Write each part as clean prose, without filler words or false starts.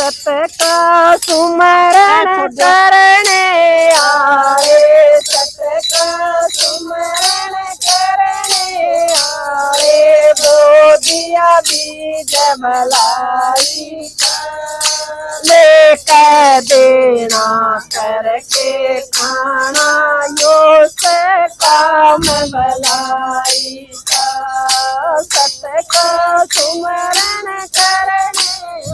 सत का सुमरण करने आए, सत का सुमरण करने आए। बोधिया बीज भलाई का लेकर देना करके खाना, यो से काम भलाई का। सत का सुमरण करने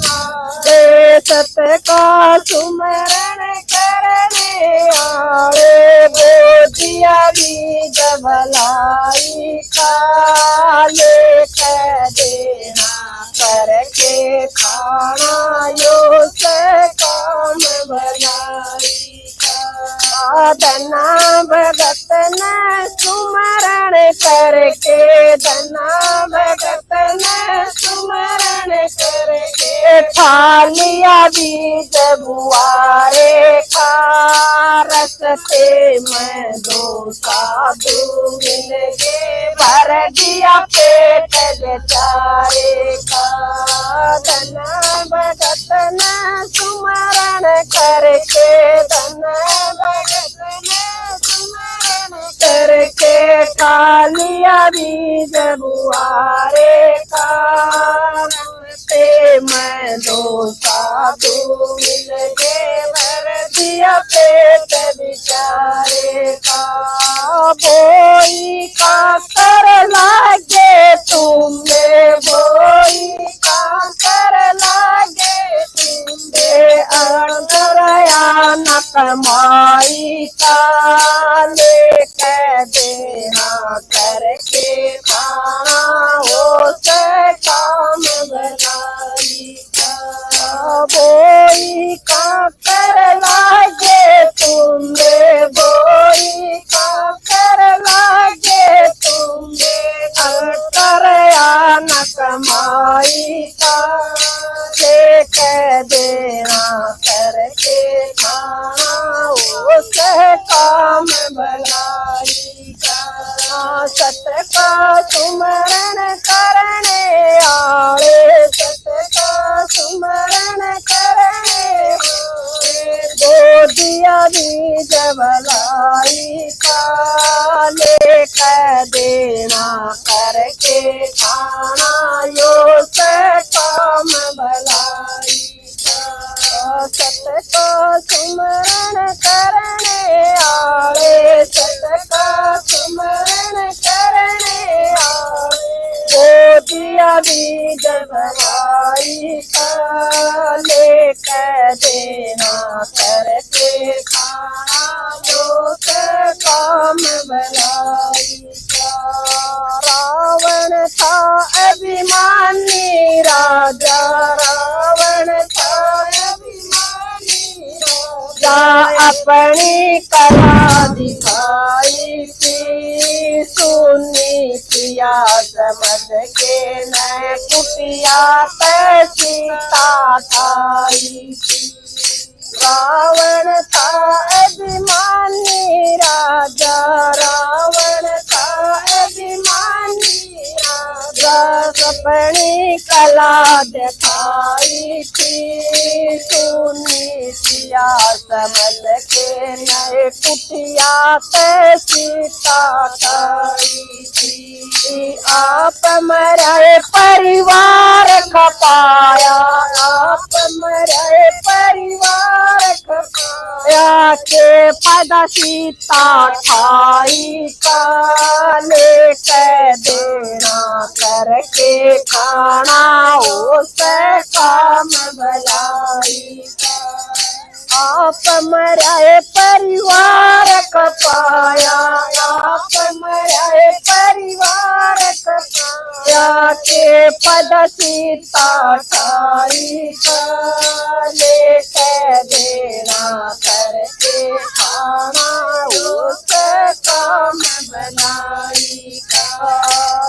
आए, सत का सुमरण करने आए। बोधिया बीज भलाई का लेकर देना करके खाना, यो से काम भलाई का। धना भगत न सुमरण करके, धना भगत न सुमरण करके थालिया बीज बुआरे खा। रस्ते में दो साधु मिल गए, भर दिया पेट बेचारे का। धना भगत न सुमरण करके, धना भगत न सुमरण करके थालिया बीज बुआरे खा। रस्ते में दो साधु मिल गए, भर दिया पेट बेचारे का। बोई का कर लागे तुमने, बोई का कर लागे तुमने। अंतरया न कमाई का लेकर देना करके खाना, हो से काम भलाई का। बोई का कर लागे तुमने, बोई का कर लागे तुमने। अंतरया न कमाई का लेकर देना करके खाना, उसे काम भलाई का। सत का सुमरण करने आए, सत का सुमरण करने आए। बोधिया बीज भलाई का लेकर देना करके खाना, यो से काम भलाई का। सत का सुमरण करने आए, सत का सुमरण करने आए। बोधिया बीज भलाई का लेकर देना करके खाना, यो से काम भलाई का। रावण था अभिमानी राजा, रावण था अभिमानी राजा। अपनी कला दिखाई थी, सुनी किया समझ के न कुटिया पे सीता खाई थी। रावण था अभिमानी राजा, रावण था अभिमानी राजा। अपनी कला दिखाई थी, सुनी सिया समझ के नए कुटिया पे सीता खाई थी। आप मरे परिवार खपाया, आप मरे परिवार खपाया। के पद सीता खाई का लेकर देना करके खाना, उसे काम भलाई का। आप मरे परिवार खपाया, आप मरे परिवार खपाया। के पद सीता खाई का लेकर देना करके खाना, उसे काम भलाई का।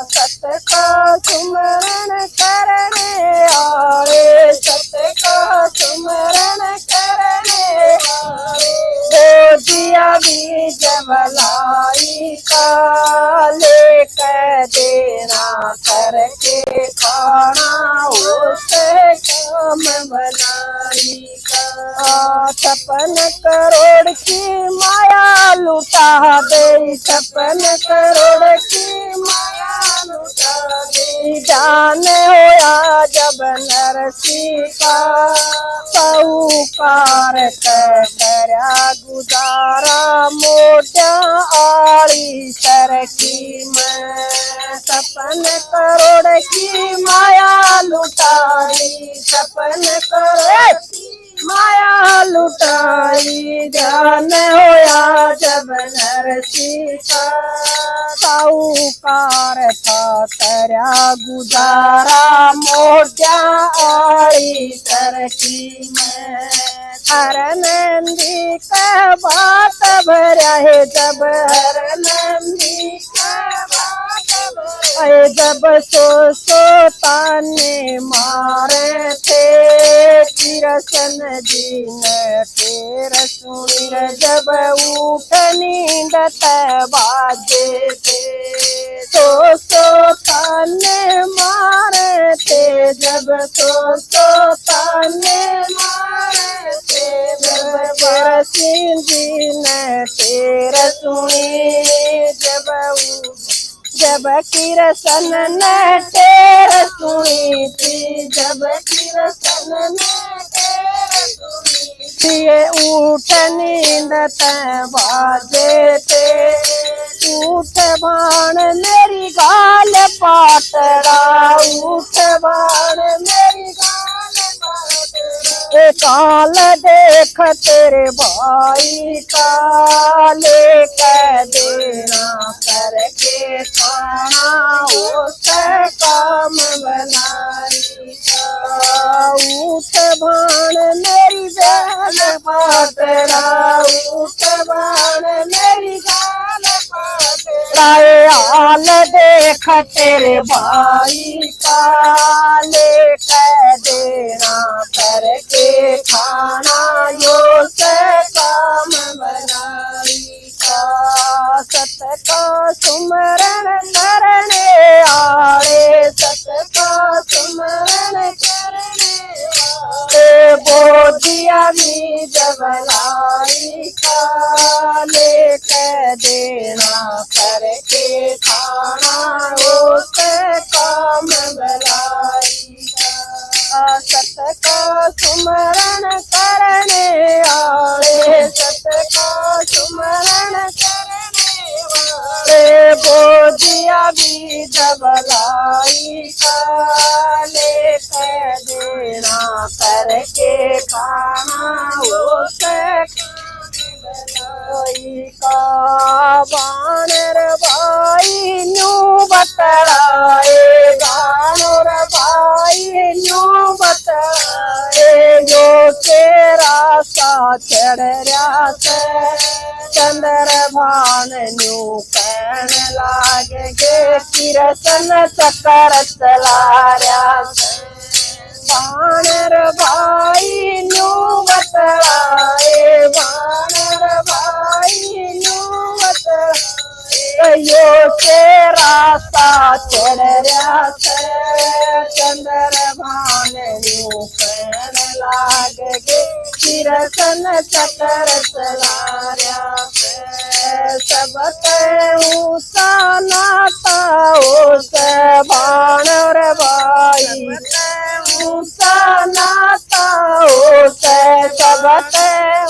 सत का सुमरण करने आए, सत का सुमरण करने आए। बोधिया बीज भलाई का लेकर देना करके खाना, उसे काम भलाई का। 56 करोड़ की माया लुटा दे, 56 करोड़ की माया लुटा दे। जान होया जब नरसी का, साहूकार करया गुजारा मोटा आली सरकी में। 56 करोड़ की माया लुटाई, 56 करोड़ माया लुटाई। जान होया जब नरसी का, साहूकार था करया गुजारा मोटा आली सरकी में। हर नंदी का बात भरा है जब, हर नंदी का बात भरा है जब, सो ताने मारे थे। किरसन दिन तेर सुनिर जब उठ नींद बाजे थे। सो ताने मारे थे जब, सो ताने मारे थे जब। किरसन दिन तेर सुनी जब, किरसन ने तेर सुनी थी जब, किरसन ने तेर सुनी थी। उठ नींद बाजे थे, उठ बाण मेरी गाल पाटड़ा, उठ बाण मेरी गाल पाटड़ा। काल देख तेरे भाई का, लेकर देना करके खाना उसे काम भलाई का। उठ बाण मेरी गाल पाटड़ा, उठ बाण मेरी गाल पाटड़ा। हाल देख तेरे भाई का, लेकर देना करके खाना यो से काम भलाई का। सत का सुमरण करने आए, सत का सुमरण करने आए। बोधिया भी जबलाई का, लेकर देना करके खाना उसे काम भलाई का। सत का सुमरण करने आए, सत का सुमरण करने वाले। बोधिया भी जबलाई का, लेकर देना करके खाना उसे भलाई का। बानर भाई न्यू बतलाए, बानर भाई न्यू बतलाए। जो तेरा सा चढ़ रहा से, चंद्र भान न्यू कहने लागे गे। किरसन चक्कर चला रहा से, बानर भाई न्यू बतलाए, बानर भाई न्यू बतलाए। यो तेरा सा चढ़ रहा से, चंद्र भान न्यू कहने लागे गे। किरसन चक्कर चला रहा से, सब ऊँचा नाता उस बानर भाई। ऊँचा नाता उसे सब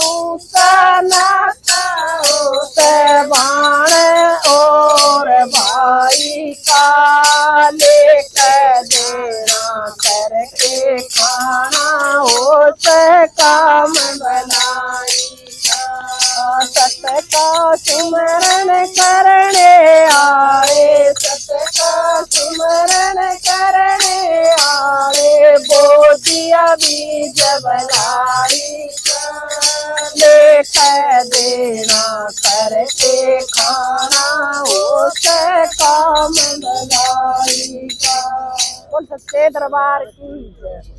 ऊँचा नाता उसे बाण और भाई का। लेकर देना करके खाना उसे काम भलाई का। सत का सुमरण करने आए, सत का सुमरण करने आए। बोधिया भी जबलाई का, लेकर देना करके खाना उसे काम भलाई का। बोल सच्चे दरबार की जय।